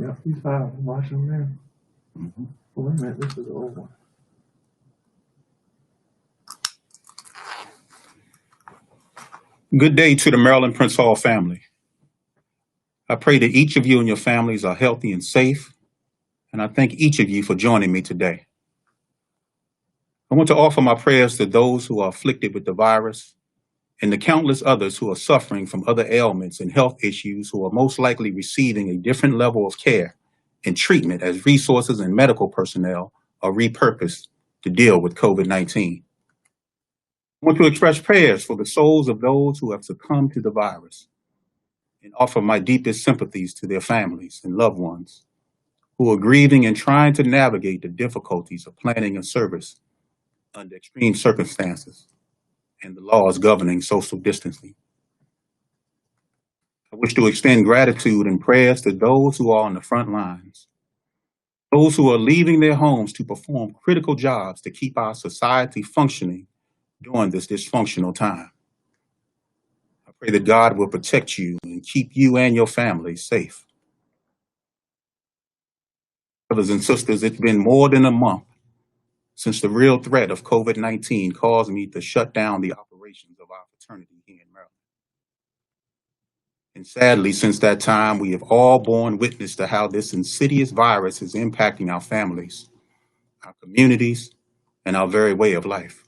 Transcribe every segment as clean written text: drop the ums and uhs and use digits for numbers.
Yeah, he's fine. Watch him now. Oh, wait a minute, this is the old one. Good day to the Maryland Prince Hall family. I pray that each of you and your families are healthy and safe, and I thank each of you for joining me today. I want to offer my prayers to those who are afflicted with the virus and the countless others who are suffering from other ailments and health issues who are most likely receiving a different level of care and treatment as resources and medical personnel are repurposed to deal with COVID-19. I want to express prayers for the souls of those who have succumbed to the virus and offer my deepest sympathies to their families and loved ones who are grieving and trying to navigate the difficulties of planning a service under extreme circumstances and the laws governing social distancing. I wish to extend gratitude and prayers to those who are on the front lines, those who are leaving their homes to perform critical jobs to keep our society functioning during this dysfunctional time. I pray that God will protect you and keep you and your family safe. Brothers and sisters, it's been more than a month since the real threat of COVID-19 caused me to shut down the operations of our fraternity here in Maryland. And sadly, since that time, we have all borne witness to how this insidious virus is impacting our families, our communities, and our very way of life.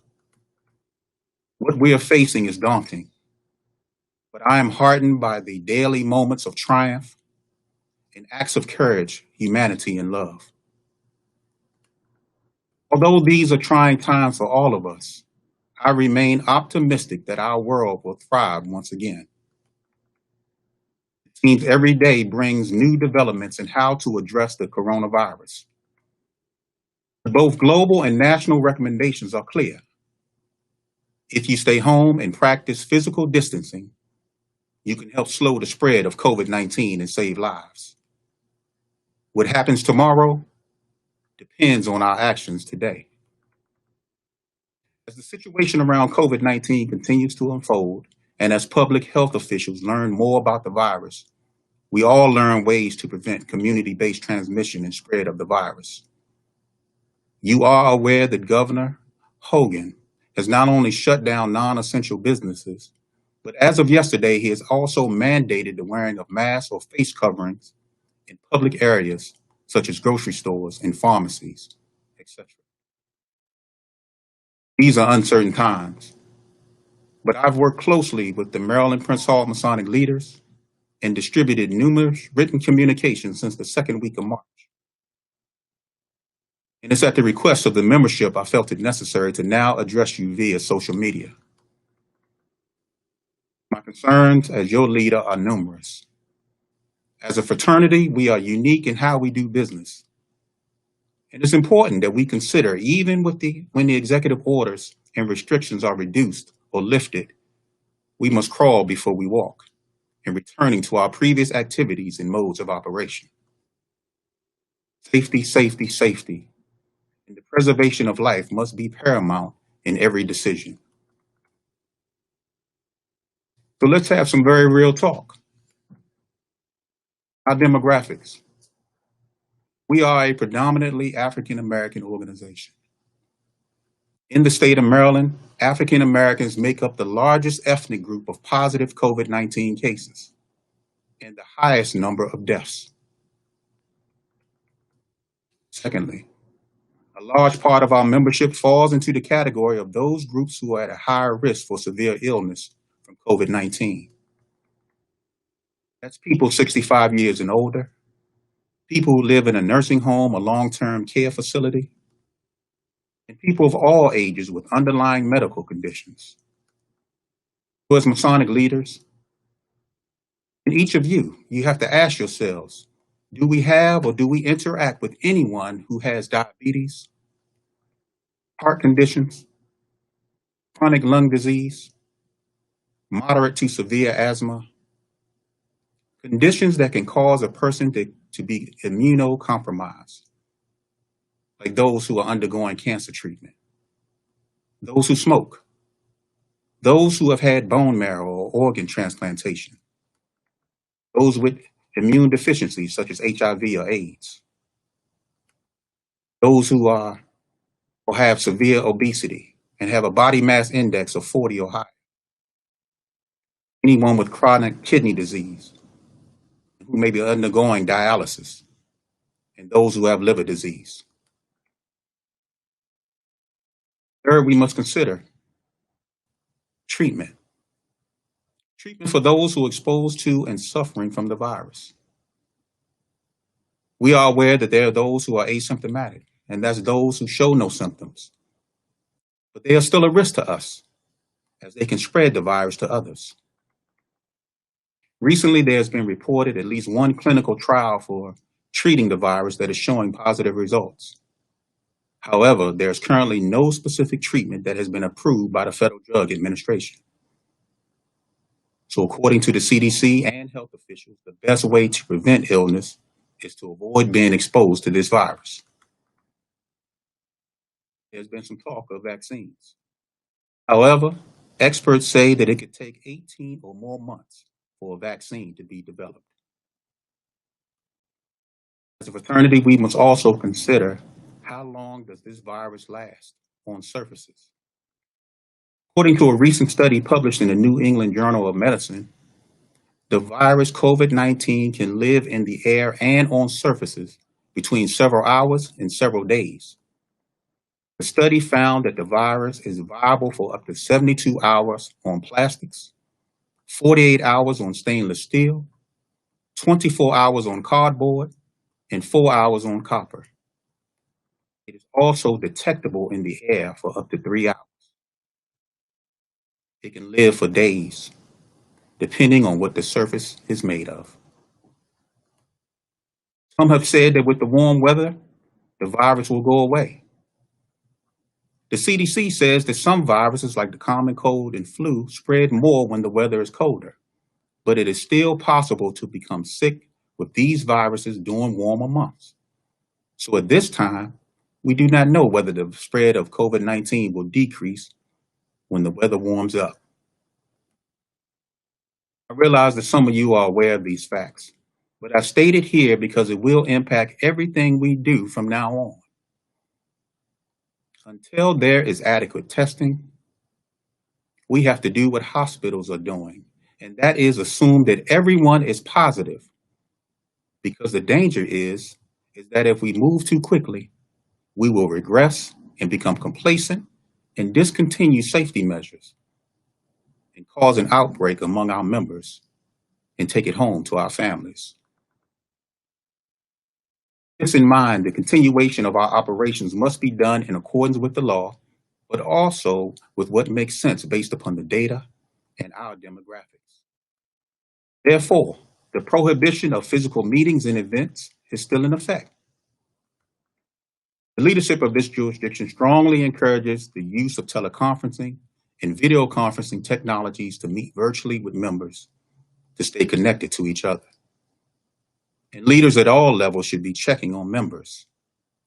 What we are facing is daunting, but I am heartened by the daily moments of triumph and acts of courage, humanity, and love. Although these are trying times for all of us, I remain optimistic that our world will thrive once again. It seems every day brings new developments in how to address the coronavirus. Both global and national recommendations are clear. If you stay home and practice physical distancing, you can help slow the spread of COVID-19 and save lives. What happens tomorrow depends on our actions today. As the situation around COVID-19 continues to unfold, and as public health officials learn more about the virus, we all learn ways to prevent community-based transmission and spread of the virus. You are aware that Governor Hogan has not only shut down non-essential businesses, but as of yesterday, he has also mandated the wearing of masks or face coverings in public areas such as grocery stores and pharmacies, etc. These are uncertain times, but I've worked closely with the Maryland Prince Hall Masonic leaders and distributed numerous written communications since the second week of March. And it's at the request of the membership I felt it necessary to now address you via social media. My concerns as your leader are numerous. As a fraternity, we are unique in how we do business. And it's important that we consider, even when the executive orders and restrictions are reduced or lifted, we must crawl before we walk in returning to our previous activities and modes of operation. Safety, safety, safety, and the preservation of life must be paramount in every decision. So let's have some very real talk. Our demographics. We are a predominantly African American organization. In the state of Maryland, African Americans make up the largest ethnic group of positive COVID-19 cases and the highest number of deaths. Secondly, a large part of our membership falls into the category of those groups who are at a higher risk for severe illness from COVID-19. That's people 65 years and older, people who live in a nursing home or long-term care facility, and people of all ages with underlying medical conditions. So as Masonic leaders, and each of you, you have to ask yourselves, do we have or do we interact with anyone who has diabetes, heart conditions, chronic lung disease, moderate to severe asthma, conditions that can cause a person to be immunocompromised, like those who are undergoing cancer treatment, those who smoke, those who have had bone marrow or organ transplantation, those with immune deficiencies such as HIV or AIDS, those who are or have severe obesity and have a body mass index of 40 or higher, anyone with chronic kidney disease who may be undergoing dialysis, and those who have liver disease. Third, we must consider treatment. Treatment for those who are exposed to and suffering from the virus. We are aware that there are those who are asymptomatic, and that's those who show no symptoms. But they are still a risk to us, as they can spread the virus to others. Recently, there has been reported at least one clinical trial for treating the virus that is showing positive results. However, there is currently no specific treatment that has been approved by the Federal Drug Administration. So according to the CDC and health officials, the best way to prevent illness is to avoid being exposed to this virus. There's been some talk of vaccines. However, experts say that it could take 18 or more months for a vaccine to be developed. As a fraternity, we must also consider how long does this virus last on surfaces. According to a recent study published in the New England Journal of Medicine, the virus COVID-19 can live in the air and on surfaces between several hours and several days. The study found that the virus is viable for up to 72 hours on plastics, 48 hours on stainless steel, 24 hours on cardboard, and 4 hours on copper. It is also detectable in the air for up to 3 hours. It can live for days, depending on what the surface is made of. Some have said that with the warm weather, the virus will go away. The CDC says that some viruses, like the common cold and flu, spread more when the weather is colder, but it is still possible to become sick with these viruses during warmer months. So at this time, we do not know whether the spread of COVID-19 will decrease when the weather warms up. I realize that some of you are aware of these facts, but I state it here because it will impact everything we do from now on. Until there is adequate testing, we have to do what hospitals are doing, and that is assume that everyone is positive, because the danger is that if we move too quickly, we will regress and become complacent and discontinue safety measures and cause an outbreak among our members and take it home to our families. With this in mind, the continuation of our operations must be done in accordance with the law, but also with what makes sense based upon the data and our demographics. Therefore, the prohibition of physical meetings and events is still in effect. The leadership of this jurisdiction strongly encourages the use of teleconferencing and video conferencing technologies to meet virtually with members to stay connected to each other. And leaders at all levels should be checking on members.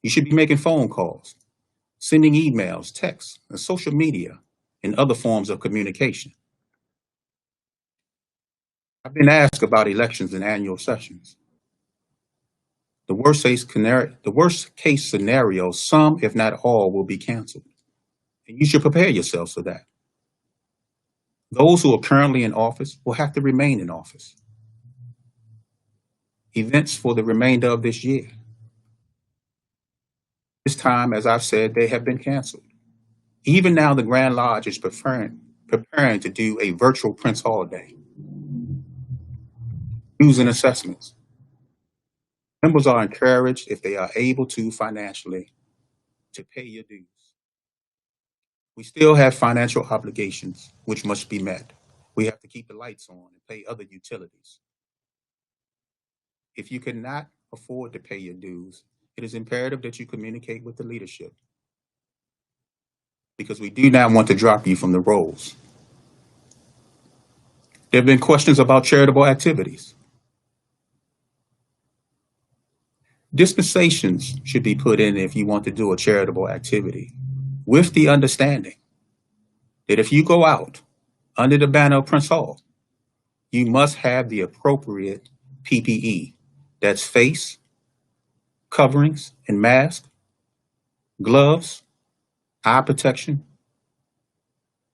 You should be making phone calls, sending emails, texts, and social media, and other forms of communication. I've been asked about elections and annual sessions. The worst case scenario, some, if not all, will be canceled. And you should prepare yourselves for that. Those who are currently in office will have to remain in office. Events for the remainder of this year. This time, as I've said, they have been canceled. Even now, the Grand Lodge is preparing to do a virtual Prince Hall Day. Dues and assessments. Members are encouraged, if they are able to financially, to pay your dues. We still have financial obligations which must be met. We have to keep the lights on and pay other utilities. If you cannot afford to pay your dues, it is imperative that you communicate with the leadership, because we do not want to drop you from the rolls. There have been questions about charitable activities. Dispensations should be put in if you want to do a charitable activity, with the understanding that if you go out under the banner of Prince Hall, you must have the appropriate PPE. That's face, coverings, and masks, gloves, eye protection.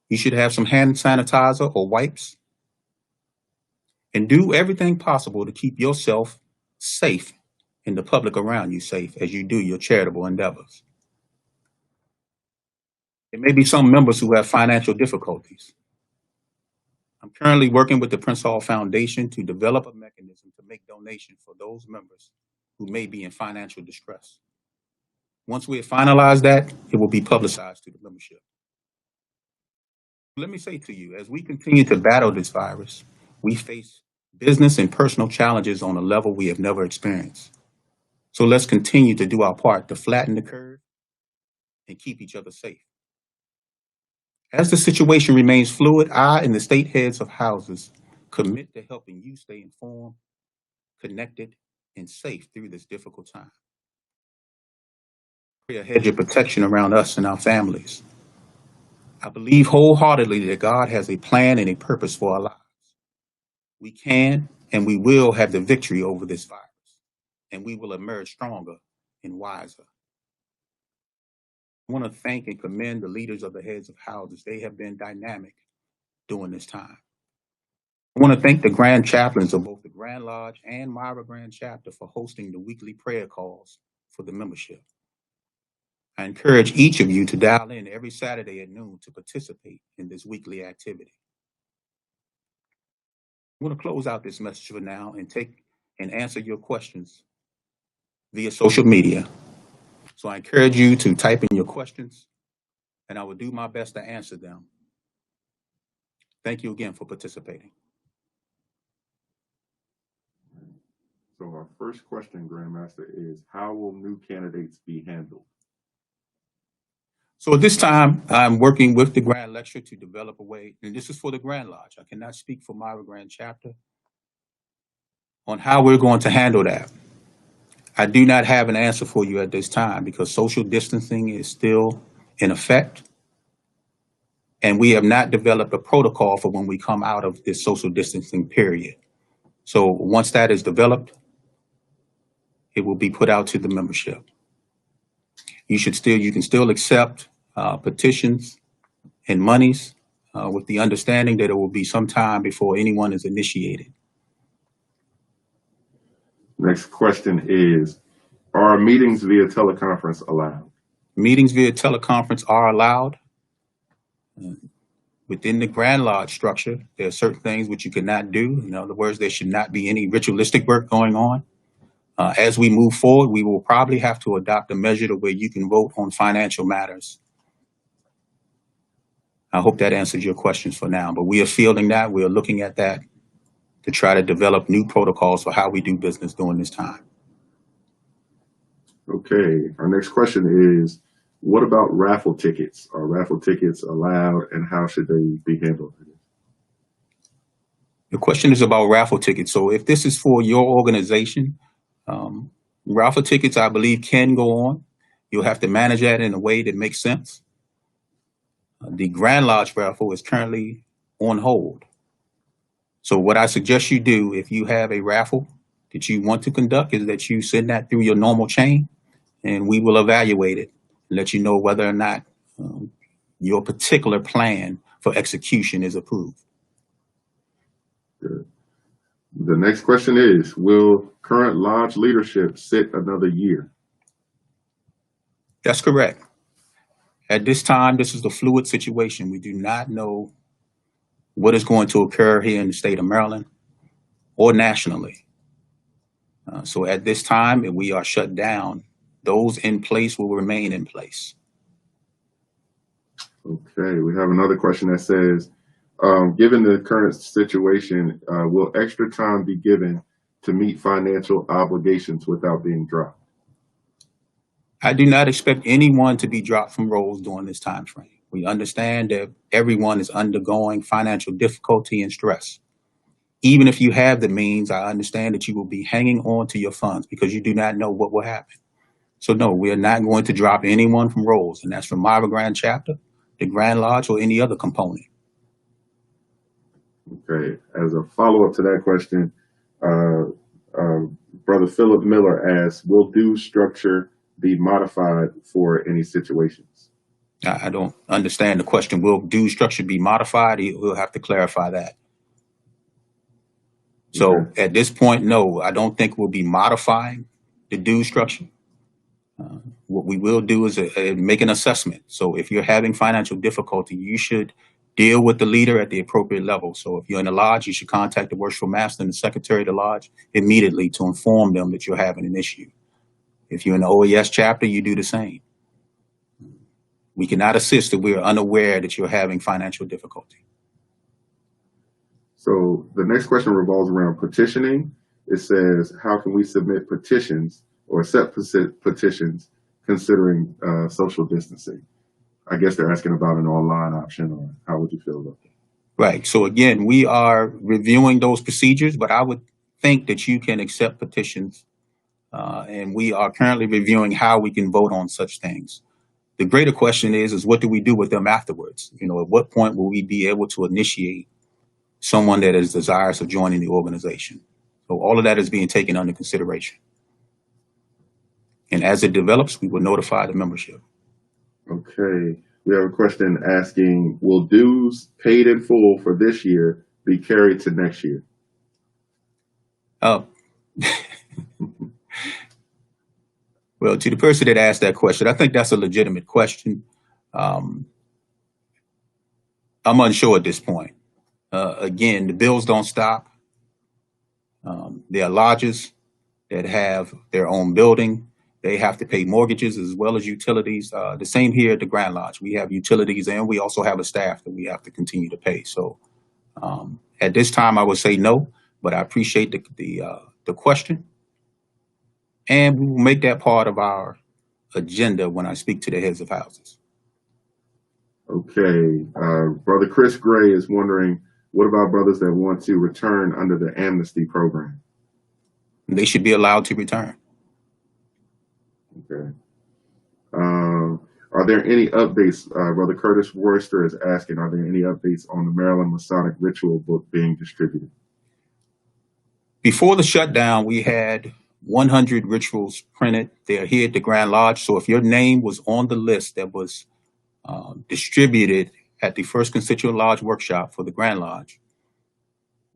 You should have some hand sanitizer or wipes. And do everything possible to keep yourself safe and the public around you safe as you do your charitable endeavors. There may be some members who have financial difficulties. I'm currently working with the Prince Hall Foundation to develop a mechanism to make donations for those members who may be in financial distress. Once we have finalized that, it will be publicized to the membership. Let me say to you, as we continue to battle this virus, we face business and personal challenges on a level we have never experienced. So let's continue to do our part to flatten the curve and keep each other safe. As the situation remains fluid, I and the state heads of houses commit to helping you stay informed, connected, and safe through this difficult time. Pray a hedge of protection around us and our families. I believe wholeheartedly that God has a plan and a purpose for our lives. We can and we will have the victory over this virus, and we will emerge stronger and wiser. I want to thank and commend the leaders of the heads of houses. They have been dynamic during this time. I want to thank the grand chaplains of both the Grand Lodge and Myra Grand Chapter for hosting the weekly prayer calls for the membership. I encourage each of you to dial in every Saturday at noon to participate in this weekly activity. I want to close out this message for now and answer your questions via social media. So I encourage you to type in your questions, and I will do my best to answer them. Thank you again for participating. So our first question, Grandmaster, is how will new candidates be handled? So at this time, I'm working with the Grand Lecturer to develop a way, and this is for the Grand Lodge. I cannot speak for Myra Grand Chapter on how we're going to handle that. I do not have an answer for you at this time because social distancing is still in effect, and we have not developed a protocol for when we come out of this social distancing period. So once that is developed, it will be put out to the membership. You can still accept petitions and monies with the understanding that it will be some time before anyone is initiated. Next question is, are meetings via teleconference allowed? Meetings via teleconference are allowed. Within the Grand Lodge structure, there are certain things which you cannot do. In other words, there should not be any ritualistic work going on. As we move forward, we will probably have to adopt a measure to where you can vote on financial matters. I hope that answers your questions for now, but we are fielding that. We are looking at that to try to develop new protocols for how we do business during this time. Okay, our next question is, what about raffle tickets? Are raffle tickets allowed, and how should they be handled? The question is about raffle tickets. So if this is for your organization, raffle tickets, I believe, can go on. You'll have to manage that in a way that makes sense. The Grand Lodge raffle is currently on hold. So what I suggest you do, if you have a raffle that you want to conduct, is that you send that through your normal chain, and we will evaluate it and let you know whether or not your particular plan for execution is approved. Good. The next question is, will current lodge leadership sit another year? That's correct. At this time, this is a fluid situation. We do not know what is going to occur here in the state of Maryland or nationally. So at this time, if we are shut down, those in place will remain in place. Okay, we have another question that says, given the current situation, will extra time be given to meet financial obligations without being dropped? I do not expect anyone to be dropped from roles during this time frame. We understand that everyone is undergoing financial difficulty and stress. Even if you have the means, I understand that you will be hanging on to your funds because you do not know what will happen. So no, we are not going to drop anyone from roles, and that's from Myra Grand Chapter, the Grand Lodge, or any other component. Okay, as a follow-up to that question, Brother Philip Miller asks, will due structure be modified for any situations? I don't understand the question. Will due structure be modified? We'll have to clarify that. So Okay. at this point, no, I don't think we'll be modifying the due structure. What we will do is make an assessment. So if you're having financial difficulty, you should deal with the leader at the appropriate level. So if you're in the lodge, you should contact the worshipful master and the secretary of the lodge immediately to inform them that you're having an issue. If you're in the OAS chapter, you do the same. We cannot assist if we are unaware that you're having financial difficulty. So the next question revolves around petitioning. It says, how can we submit petitions or accept petitions considering social distancing? I guess they're asking about an online option, or how would you feel about that? Right. So again, we are reviewing those procedures, but I would think that you can accept petitions. And we are currently reviewing how we can vote on such things. The greater question is what do we do with them afterwards? You know, at what point will we be able to initiate someone that is desirous of joining the organization? So all of that is being taken under consideration. And as it develops, we will notify the membership. Okay. We have a question asking, will dues paid in full for this year be carried to next year? Well, to the person that asked that question, I think that's a legitimate question. I'm unsure at this point. Again, the bills don't stop. There are lodges that have their own building. They have to pay mortgages as well as utilities. The same here at the Grand Lodge. We have utilities and we also have a staff that we have to continue to pay. So at this time, I would say no, but I appreciate the question. And we will make that part of our agenda when I speak to the heads of houses. Okay. Brother Chris Gray is wondering, what about brothers that want to return under the amnesty program? They should be allowed to return. Okay. Are there any updates? Brother Curtis Worcester is asking, are there any updates on the Maryland Masonic Ritual book being distributed? Before the shutdown, we had 100 rituals printed. They're here at the Grand Lodge. So if your name was on the list that was distributed at the First Constituent Lodge workshop for the Grand Lodge,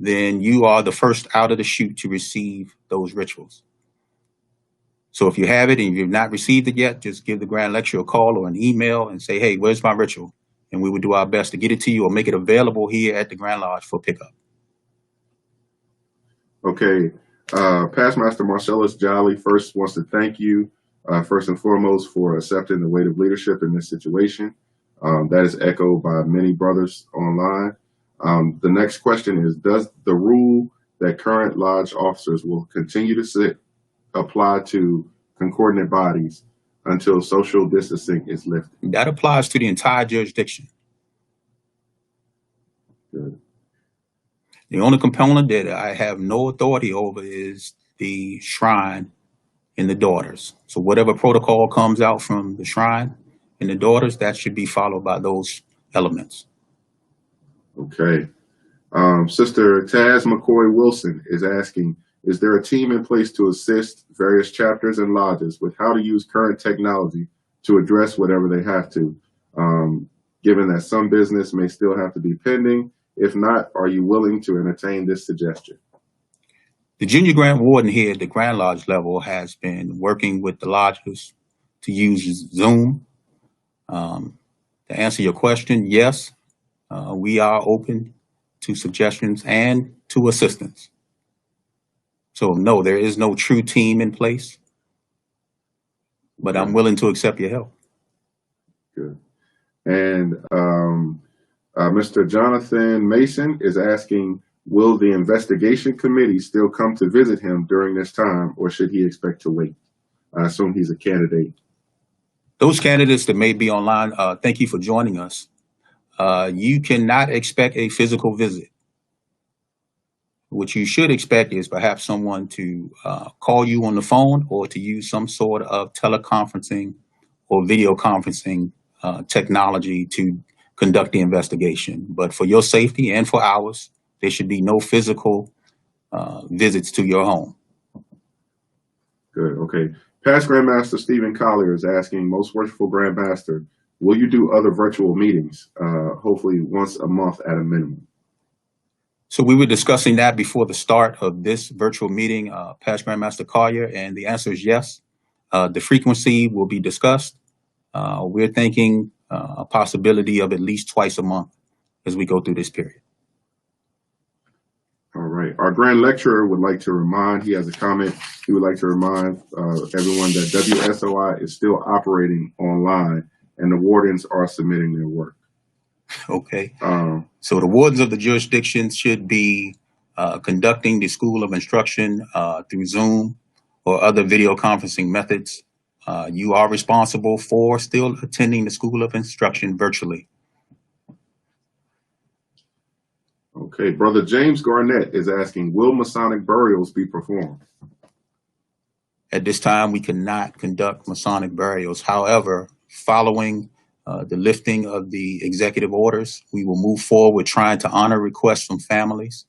then you are the first out of the chute to receive those rituals. So if you have it and you've not received it yet, just give the Grand Lecturer a call or an email and say, hey, where's my ritual? And we would do our best to get it to you or make it available here at the Grand Lodge for pickup. Okay. Past Master Marcellus Jolly first wants to thank you, first and foremost, for accepting the weight of leadership in this situation. That is echoed by many brothers online. The next question is, does the rule that current lodge officers will continue to sit apply to concordant bodies until social distancing is lifted? That applies to the entire jurisdiction. Good. The only component that I have no authority over is the shrine and the daughters. So whatever protocol comes out from the shrine and the daughters, that should be followed by those elements. Okay. Sister Taz McCoy Wilson is asking, is there a team in place to assist various chapters and lodges with how to use current technology to address whatever they have to, given that some business may still have to be pending? If not, are you willing to entertain this suggestion? The Junior Grand Warden here at the Grand Lodge level has been working with the lodges to use Zoom. To answer your question, yes, we are open to suggestions and to assistance. So no, there is no true team in place, but I'm willing to accept your help. Good. And Mr. Jonathan Mason is asking, will the investigation committee still come to visit him during this time, or should he expect to wait? I assume he's a candidate. Those candidates that may be online, thank you for joining us. You cannot expect a physical visit. What you should expect is perhaps someone to call you on the phone or to use some sort of teleconferencing or video conferencing technology to conduct the investigation. But for your safety and for ours, there should be no physical visits to your home. Good. Okay. Past Grandmaster Stephen Collier is asking, Most Worshipful Grandmaster, will you do other virtual meetings, hopefully once a month at a minimum? So we were discussing that before the start of this virtual meeting, Past Grandmaster Collier, and the answer is yes. The frequency will be discussed. We're thinking a possibility of at least twice a month as we go through this period. All right. Our Grand Lecturer would like to remind, he has a comment, he would like to remind everyone that WSOI is still operating online and the wardens are submitting their work. Okay. So the wardens of the jurisdiction should be conducting the School of Instruction through Zoom or other video conferencing methods. You are responsible for still attending the School of Instruction virtually. Okay, Brother James Garnett is asking, will Masonic burials be performed? At this time, we cannot conduct Masonic burials. However, following the lifting of the executive orders, we will move forward with trying to honor requests from families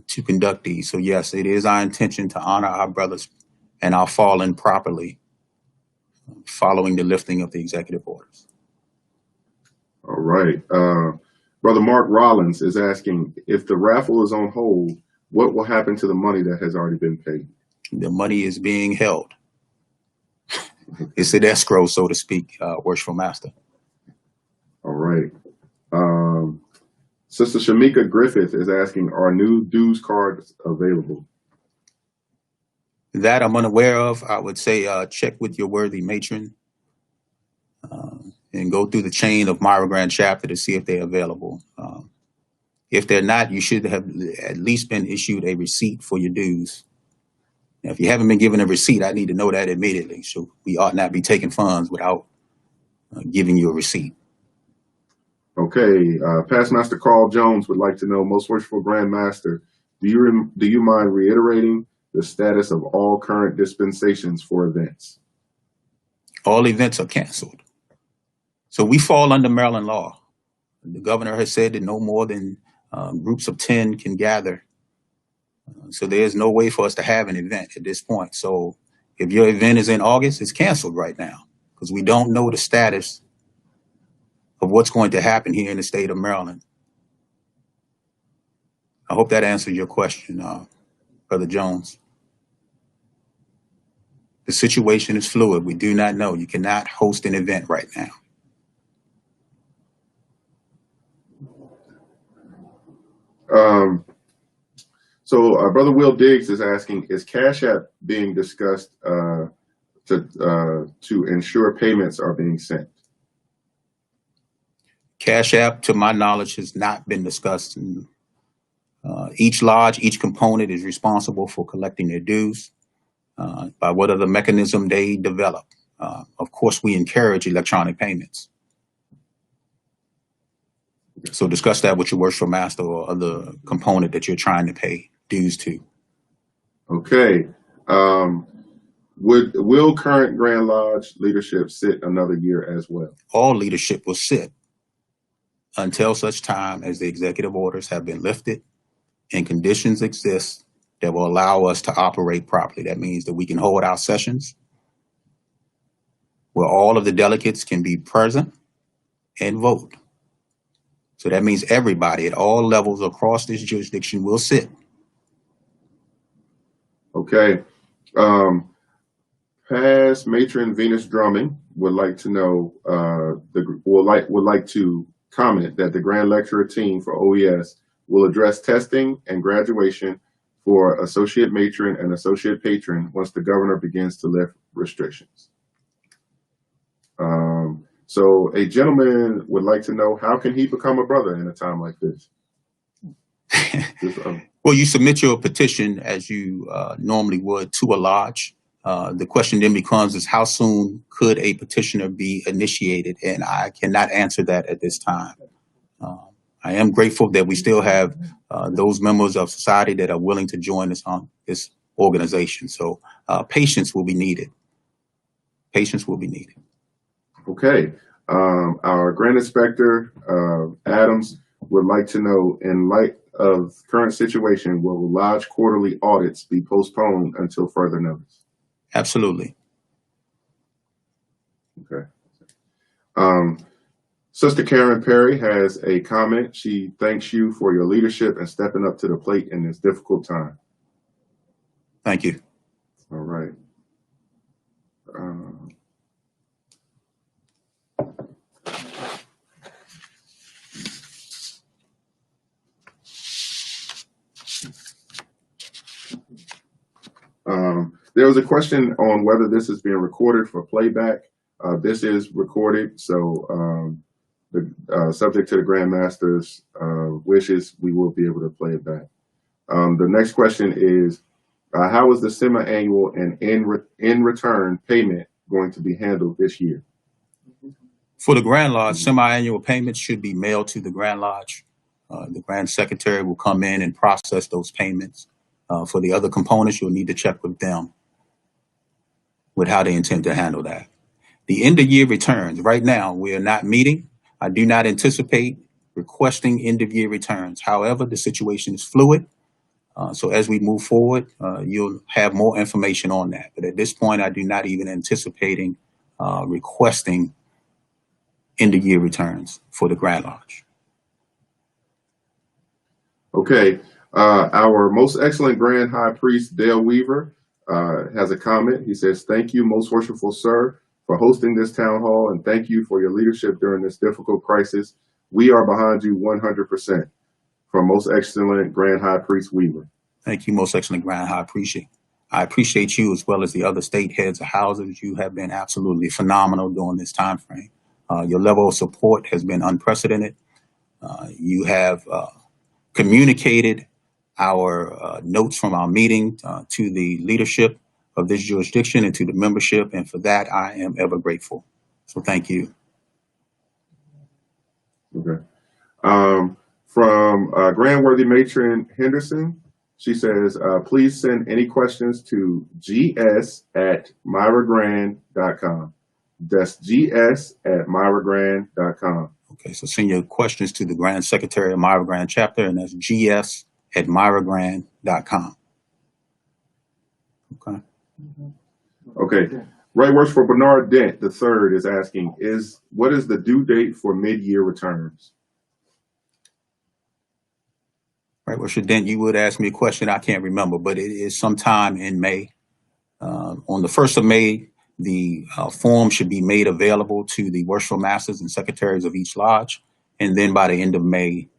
to conduct these. So yes, it is our intention to honor our brothers and our fallen properly following the lifting of the executive orders. All right. Brother Mark Rollins is asking, if the raffle is on hold, what will happen to the money that has already been paid? The money is being held. It's an escrow, so to speak, Worshipful Master. All right. Sister Shamika Griffith is asking, are new dues cards available? That I'm unaware of. I would say check with your worthy matron and go through the chain of Myra Grand Chapter to see if they're available. If they're not, you should have at least been issued a receipt for your dues. Now, if you haven't been given a receipt, I need to know that immediately. So we ought not be taking funds without giving you a receipt. Okay. Past Master Carl Jones would like to know, Most Worshipful Grand Master, do you mind reiterating the status of all current dispensations for events? All events are canceled. So we fall under Maryland law. The governor has said that no more than groups of 10 can gather. So there's no way for us to have an event at this point. So if your event is in August, it's canceled right now because we don't know the status of what's going to happen here in the state of Maryland. I hope that answers your question, Brother Jones. The situation is fluid. We do not know. You cannot host an event right now. So Brother Will Diggs is asking, is Cash App being discussed to ensure payments are being sent? Cash App, to my knowledge, has not been discussed. Each lodge, each component is responsible for collecting their dues by whatever mechanism they develop. Of course, we encourage electronic payments. So discuss that with your Worshipful Master or other component that you're trying to pay dues to. Okay. Will current Grand Lodge leadership sit another year as well? All leadership will sit until such time as the executive orders have been lifted and conditions exist that will allow us to operate properly. That means that we can hold our sessions where all of the delegates can be present and vote. So that means everybody at all levels across this jurisdiction will sit. Okay. Past Matron Venus Drumming would like to know, would like to comment that the Grand Lecturer team for OES will address testing and graduation for Associate Matron and Associate Patron once the governor begins to lift restrictions. So a gentleman would like to know, how can he become a brother in a time like this? Well, you submit your petition as you normally would to a lodge. The question then becomes is how soon could a petitioner be initiated? And I cannot answer that at this time. I am grateful that we still have those members of society that are willing to join us on this organization. So patience will be needed. Patience will be needed. Okay. Our Grand Inspector Adams would like to know, in light of current situation, will lodge quarterly audits be postponed until further notice? Absolutely. Okay. Sister Karen Perry has a comment. She thanks you for your leadership and stepping up to the plate in this difficult time. Thank you. All right. There was a question on whether this is being recorded for playback. This is recorded, so subject to the Grandmaster's wishes, we will be able to play it back. The next question is, how is the semi-annual and in return payment going to be handled this year? For the Grand Lodge, semi-annual payments should be mailed to the Grand Lodge. The Grand Secretary will come in and process those payments. For the other components, you'll need to check with them with how they intend to handle that. The end-of-year returns, right now, we are not meeting. I do not anticipate requesting end-of-year returns. However, the situation is fluid. So as we move forward, you'll have more information on that. But at this point, I do not even anticipating requesting end-of-year returns for the Grand Lodge. Okay. Our most excellent Grand High Priest, Dale Weaver, has a comment. He says, "Thank you, most worshipful sir, for hosting this town hall, and thank you for your leadership during this difficult crisis. We are behind you 100%. From most excellent Grand High Priest Weaver." Thank you, most excellent Grand High Priest. I appreciate you as well as the other state heads of houses. You have been absolutely phenomenal during this time frame. Your level of support has been unprecedented. You have communicated our notes from our meeting to the leadership of this jurisdiction and to the membership, and for that I am ever grateful. So thank you. Okay. From Grand Worthy Matron Henderson, she says, please send any questions to gs@myragrand.com. That's gs@myragrand.com. Okay, so send your questions to the Grand Secretary of Myra Grand Chapter, and that's gs@myragrand.com. Okay. Okay. Right Worshipful Bernard Dent III is asking, what is the due date for mid-year returns? Right, Worshipful Dent, you would ask me a question I can't remember, but it is sometime in May. On the 1st of May, the form should be made available to the worshipful masters and secretaries of each lodge, and then by the end of May,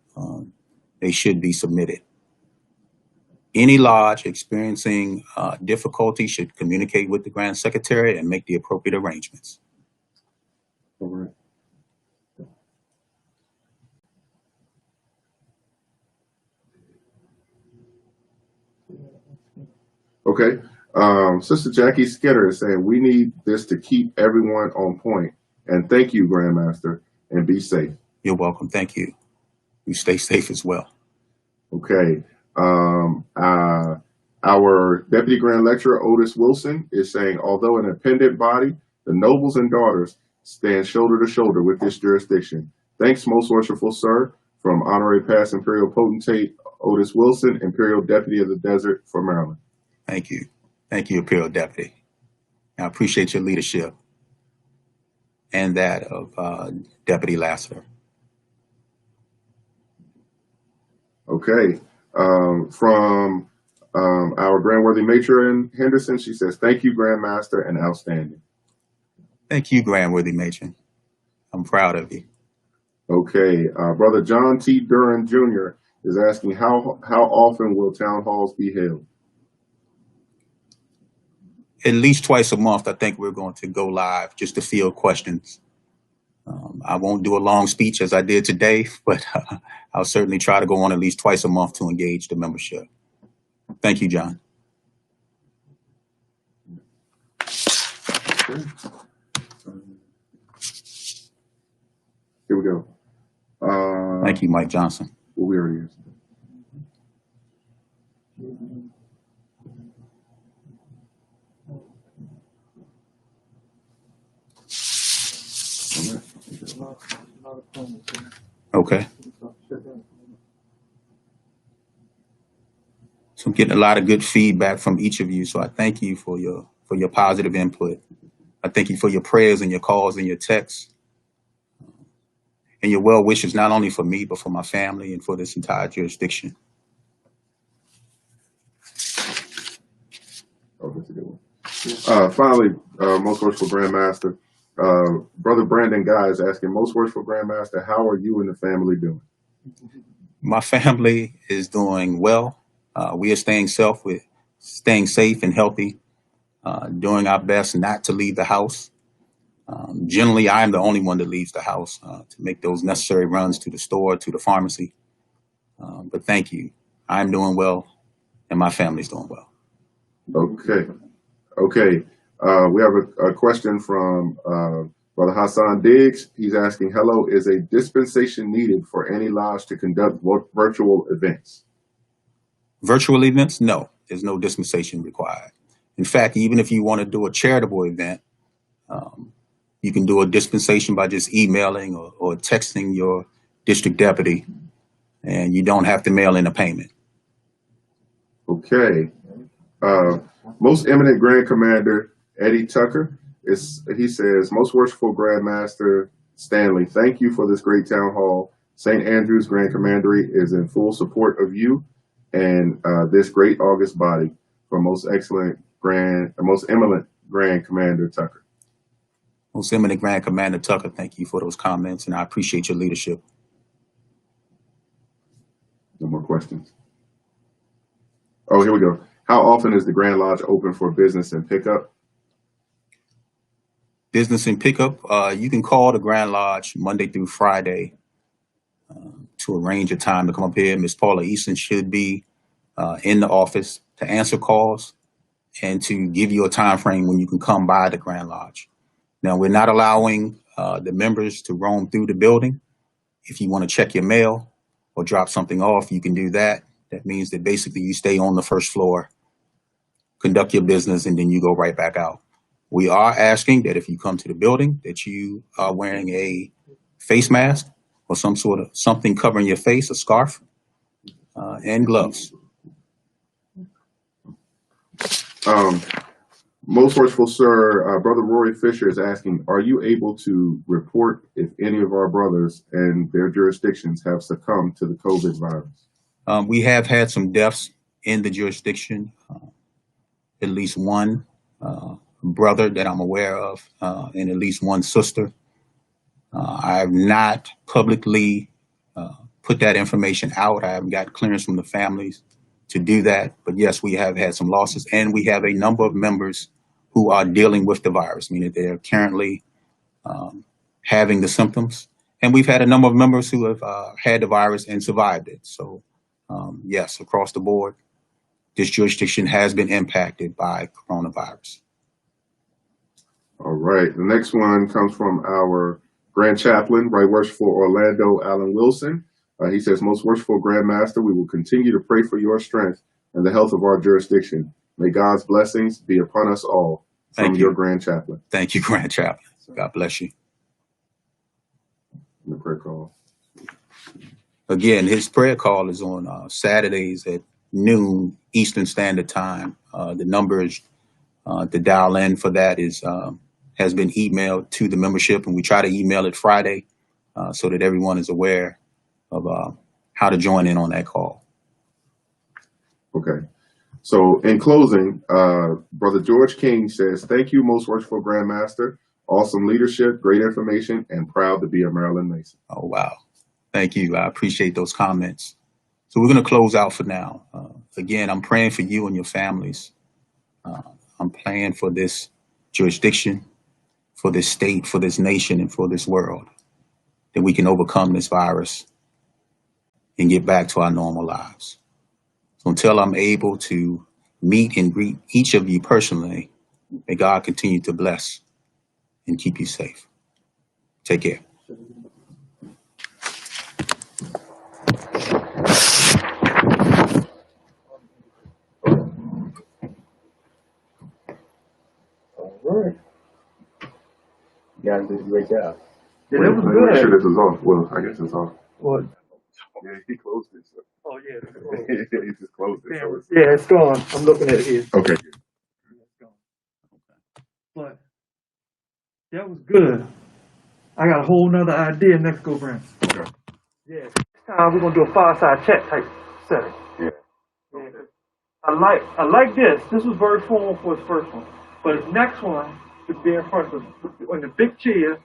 they should be submitted. Any lodge experiencing difficulty should communicate with the Grand Secretary and make the appropriate arrangements. All right. Okay. Sister Jackie Skinner is saying, we need this to keep everyone on point. And thank you, Grandmaster, and be safe. You're welcome. Thank you. You stay safe as well. Okay. Our Deputy Grand Lecturer, Otis Wilson, is saying, although an independent body, the nobles and daughters stand shoulder to shoulder with this jurisdiction. Thanks, most worshipful sir, from Honorary Past Imperial Potentate Otis Wilson, Imperial Deputy of the Desert for Maryland. Thank you. Thank you, Imperial Deputy. I appreciate your leadership and that of Deputy Lassiter. Okay. From our Grand Worthy Matron Henderson, she says, thank you, Grandmaster, and outstanding. Thank you, Grand Worthy Matron. I'm proud of you. Okay. Brother John T. Duran Jr. is asking, how often will town halls be held? At least twice a month. I think we're going to go live just to field questions. I won't do a long speech as I did today, but I'll certainly try to go on at least twice a month to engage the membership. Thank you, John. Okay. Here we go. Thank you, Mike Johnson. Well, we already answered. Okay. So I'm getting a lot of good feedback from each of you. So I thank you for your positive input. I thank you for your prayers and your calls and your texts and your well wishes, not only for me, but for my family and for this entire jurisdiction. Oh, that's a good one. Finally, Most Worshipful Grandmaster, Brother Brandon Guy is asking, Most Worshipful Grandmaster, how are you and the family doing? My family is doing well. We are staying safe and healthy, doing our best not to leave the house. Generally, I am the only one that leaves the house to make those necessary runs to the store, to the pharmacy. But thank you. I'm doing well, and my family's doing well. Okay. We have a question from Brother Hassan Diggs. He's asking, hello, is a dispensation needed for any lodge to conduct virtual events? Virtual events? No, there's no dispensation required. In fact, even if you want to do a charitable event, you can do a dispensation by just emailing or texting your district deputy, and you don't have to mail in a payment. Okay. Most Eminent Grand Commander Eddie Tucker, he says, Most Worshipful Grandmaster Stanley, thank you for this great town hall. St. Andrew's Grand Commandery is in full support of you and this great August body for Most Eminent Grand Commander Tucker. Most Eminent Grand Commander Tucker, thank you for those comments, and I appreciate your leadership. No more questions. Oh, here we go. How often is the Grand Lodge open for business and pickup? Business and pickup, you can call the Grand Lodge Monday through Friday to arrange a time to come up here. Ms. Paula Easton should be in the office to answer calls and to give you a time frame when you can come by the Grand Lodge. Now, we're not allowing the members to roam through the building. If you want to check your mail or drop something off, you can do that. That means that basically you stay on the first floor, conduct your business, and then you go right back out. We are asking that if you come to the building that you are wearing a face mask or something covering your face, a scarf, and gloves. Most Worshipful Sir, Brother Rory Fisher is asking, are you able to report if any of our brothers and their jurisdictions have succumbed to the COVID virus? We have had some deaths in the jurisdiction, at least one brother that I'm aware of, and at least one sister. I have not publicly put that information out. I haven't got clearance from the families to do that. But yes, we have had some losses, and we have a number of members who are dealing with the virus, meaning they're currently having the symptoms. And we've had a number of members who have had the virus and survived it. So yes, across the board, this jurisdiction has been impacted by coronavirus. All right. The next one comes from our Grand Chaplain, Right Worshipful Orlando Allen Wilson. He says, Most Worshipful Grandmaster, we will continue to pray for your strength and the health of our jurisdiction. May God's blessings be upon us all. From your Grand Chaplain. Thank you, Grand Chaplain. God bless you. The prayer call. Again, his prayer call is on Saturdays at noon Eastern Standard Time. The numbers to dial in for that has been emailed to the membership, and we try to email it Friday so that everyone is aware of how to join in on that call. Okay. So in closing, Brother George King says, thank you, Most Worshipful Grandmaster. Awesome leadership, great information, and proud to be a Maryland Mason. Oh, wow. Thank you. I appreciate those comments. So we're going to close out for now. Again, I'm praying for you and your families. I'm praying for this jurisdiction, for this state, for this nation, and for this world, that we can overcome this virus and get back to our normal lives. So until I'm able to meet and greet each of you personally, may God continue to bless and keep you safe. Take care. All right. You guys did a great job. Yeah, that was good. Make sure this is off. Well, I guess it's off. What? Yeah, he closed it. So. Oh, yeah. Yeah, the scroll. He just closed it. So it's, Yeah, it's gone. I'm looking at it here. okay. Yeah, it's gone. But that was good. I got a whole nother idea next go round. Okay. Yeah. This time we're gonna do a fireside chat type setting. Yeah. Yeah. I like this. This was very formal for his first one. But his next one would be in front of in the big chair,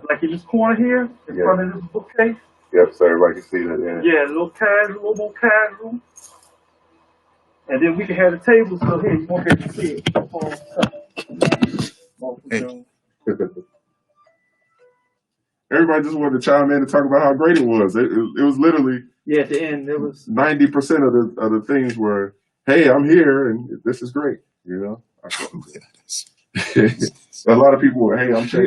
like in this corner here, in front of this bookcase. Yep, so everybody can see that. Yeah, a little more casual. And then we can have the table still here. You won't be able to see it. Hey. Everybody just wanted to chime in and talk about how great it was. It was literally at the end it was 90% of the things were, hey, I'm here and this is great. You know, a lot of people were, hey, I'm checking